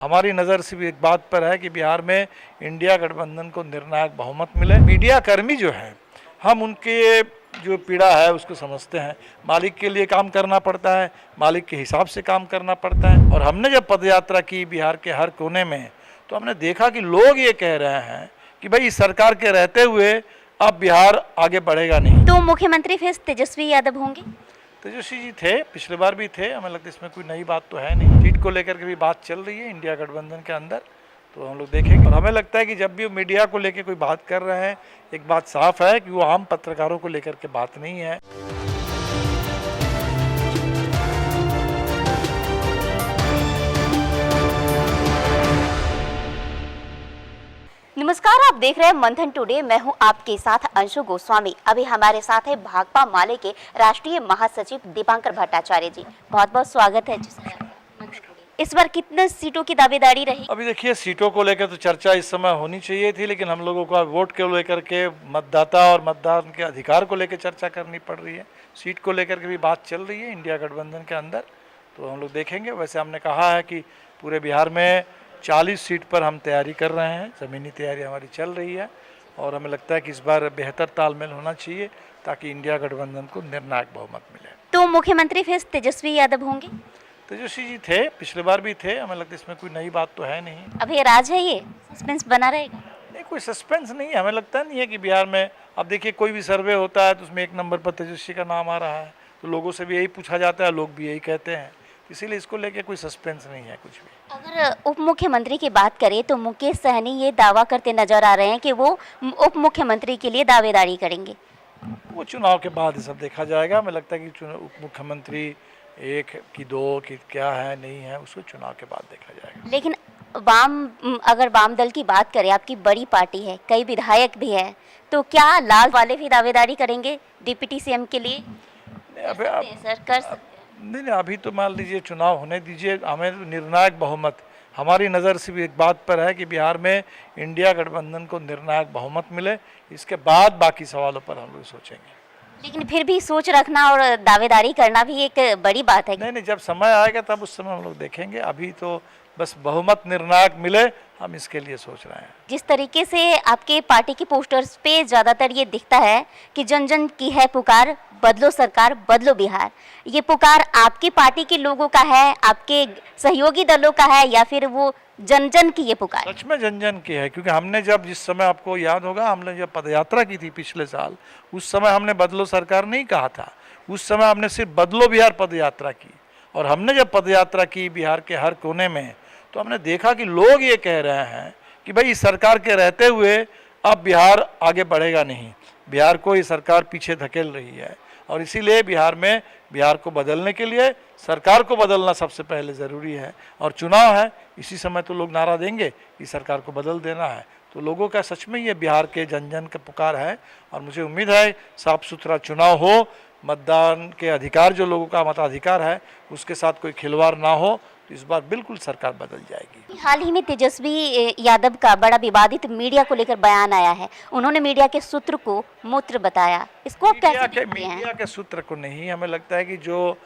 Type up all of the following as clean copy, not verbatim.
हमारी नज़र सिर्फ एक बात पर है कि बिहार में इंडिया गठबंधन को निर्णायक बहुमत मिले। मीडिया कर्मी जो है, हम उनके जो पीड़ा है उसको समझते हैं। मालिक के लिए काम करना पड़ता है, मालिक के हिसाब से काम करना पड़ता है। और हमने जब पदयात्रा की बिहार के हर कोने में, तो हमने देखा कि लोग ये कह रहे हैं कि भाई इस सरकार के रहते हुए अब बिहार आगे बढ़ेगा नहीं। तो मुख्यमंत्री फिर तेजस्वी यादव होंगे? तेजस्वी जी थे, पिछले बार भी थे। हमें लगता है इसमें कोई नई बात तो है नहीं। सीट को लेकर के भी बात चल रही है इंडिया गठबंधन के अंदर, तो हम लोग देखेंगे। और हमें लगता है कि जब भी वो मीडिया को लेकर कोई बात कर रहे हैं, एक बात साफ है कि वो आम पत्रकारों को लेकर के बात नहीं है। नमस्कार, आप देख रहे हैं मंथन टुडे। मैं हूं आपके साथ अंशु गोस्वामी। अभी हमारे साथ है भाकपा माले के राष्ट्रीय महासचिव दीपांकर भट्टाचार्य जी। बहुत बहुत स्वागत है जी। इस बार कितने सीटों की दावेदारी रही? अभी देखिए, सीटों को लेकर तो चर्चा इस समय होनी चाहिए थी, लेकिन हम लोगों को वोट को लेकर के, मतदाता और मतदान के अधिकार को लेकर चर्चा करनी पड़ रही है। सीट को लेकर के भी बात चल रही है इंडिया गठबंधन के अंदर, तो हम लोग देखेंगे। वैसे हमने कहा है कि पूरे बिहार में 40 सीट पर हम तैयारी कर रहे हैं, ज़मीनी तैयारी हमारी चल रही है। और हमें लगता है कि इस बार बेहतर तालमेल होना चाहिए ताकि इंडिया गठबंधन को निर्णायक बहुमत मिले। तो मुख्यमंत्री फिर तेजस्वी यादव होंगे? तेजस्वी जी थे, पिछले बार भी थे। हमें लगता है इसमें कोई नई बात तो है नहीं। अभी राज है, ये सस्पेंस बना रहेगा? नहीं, कोई सस्पेंस नहीं है। हमें लगता नहीं है कि बिहार में, अब देखिए कोई भी सर्वे होता है तो उसमें एक नंबर पर तेजस्वी का नाम आ रहा है, तो लोगों से भी यही पूछा जाता है, लोग भी यही कहते हैं। इसीलिए इसको लेके कोई सस्पेंस नहीं है कुछ भी। अगर उप मुख्यमंत्री की बात करें तो मुकेश सहनी ये दावा करते नजर आ रहे हैं कि वो उप मुख्यमंत्री के लिए दावेदारी करेंगे। वो चुनाव के बाद ये सब देखा जाएगा। हमें लगता है कि उप मुख्यमंत्री एक की दो की क्या है नहीं है, उसको चुनाव के बाद देखा जाएगा। लेकिन अगर वाम दल की बात करें, आपकी बड़ी पार्टी है, कई विधायक भी है, तो क्या लाल वाले भी दावेदारी करेंगे डिप्टी सीएम के लिए? नहीं, अभी तो मान लीजिए चुनाव होने दीजिए। हमें निर्णायक बहुमत, हमारी नज़र सिर्फ एक बात पर है कि बिहार में इंडिया गठबंधन को निर्णायक बहुमत मिले। इसके बाद बाकी सवालों पर हम लोग सोचेंगे। लेकिन फिर भी सोच रखना और दावेदारी करना भी एक बड़ी बात है। नहीं, जब समय आएगा तब उस समय हम लोग देखेंगे। अभी तो बस बहुमत निर्णायक मिले, हम इसके लिए सोच रहे हैं। जिस तरीके से आपके पार्टी की पोस्टर्स पे ज़्यादातर ये दिखता है कि जन जन की है पुकार, बदलो सरकार बदलो बिहार, ये पुकार आपकी पार्टी के लोगों का है, आपके सहयोगी दलों का है, या फिर वो जन जन की ये पुकार? सच में जन जन की है, क्योंकि हमने जब, जिस समय आपको याद होगा, हमने जब पदयात्रा की थी पिछले साल, उस समय हमने बदलो सरकार नहीं कहा था। उस समय हमने सिर्फ बदलो बिहार पदयात्रा की। और हमने जब पदयात्रा की बिहार के हर कोने में, तो हमने देखा कि लोग ये कह रहे हैं कि भाई इस सरकार के रहते हुए अब बिहार आगे बढ़ेगा नहीं, बिहार को ये सरकार पीछे धकेल रही है। और इसीलिए बिहार को बदलने के लिए सरकार को बदलना सबसे पहले ज़रूरी है। और चुनाव है, इसी समय तो लोग नारा देंगे कि सरकार को बदल देना है। तो लोगों का सच में ये बिहार के जन जन का पुकार है। और मुझे उम्मीद है साफ सुथरा चुनाव हो, मतदान के अधिकार, जो लोगों का मताधिकार है, उसके साथ कोई खिलवाड़ ना हो, तो इस बार बिल्कुल सरकार बदल जाएगी। हाल ही में तेजस्वी यादव का बड़ा विवादित मीडिया को लेकर बयान आया है। उन्होंने मीडिया के सूत्र को मूत्र बताया। इसको आप कैसे देखते हैं? मीडिया के सूत्र को नहीं, हमें लगता है कि जो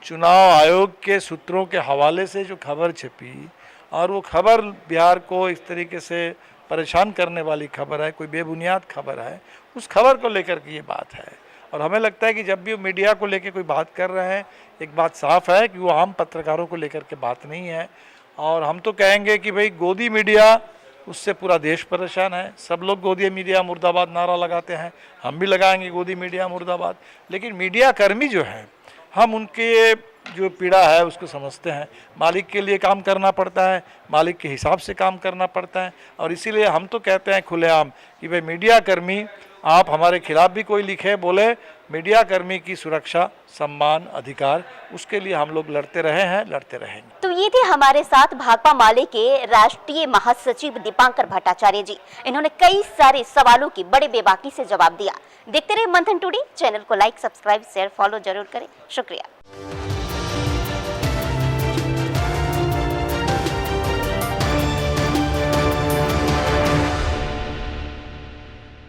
चुनाव आयोग के सूत्रों के हवाले से जो खबर छपी, और वो खबर बिहार को इस तरीके से परेशान करने वाली खबर है, कोई बेबुनियाद खबर है, उस खबर को लेकर के ये बात है। और हमें लगता है कि जब भी वो मीडिया को लेकर कोई बात कर रहे हैं, एक बात साफ है कि वो आम पत्रकारों को लेकर के बात नहीं है। और हम तो कहेंगे कि भाई गोदी मीडिया, उससे पूरा देश परेशान है। सब लोग गोदी मीडिया मुर्दाबाद नारा लगाते हैं, हम भी लगाएंगे गोदी मीडिया मुर्दाबाद। लेकिन मीडिया कर्मी जो है, हम उनके जो पीड़ा है उसको समझते हैं। मालिक के लिए काम करना पड़ता है, मालिक के हिसाब से काम करना पड़ता है। और इसीलिए हम तो कहते हैं खुलेआम कि भाई मीडिया कर्मी, आप हमारे खिलाफ भी कोई लिखे बोले, मीडिया कर्मी की सुरक्षा, सम्मान, अधिकार, उसके लिए हम लोग लड़ते रहे हैं, लड़ते रहेंगे। तो ये थे हमारे साथ भाकपा माले के राष्ट्रीय महासचिव दीपांकर भट्टाचार्य जी। इन्होंने कई सारे सवालों की बड़े बेबाकी से जवाब दिया। देखते रहे मंथन टुडे। चैनल को लाइक, सब्सक्राइब, शेयर, फॉलो जरूर करें। शुक्रिया।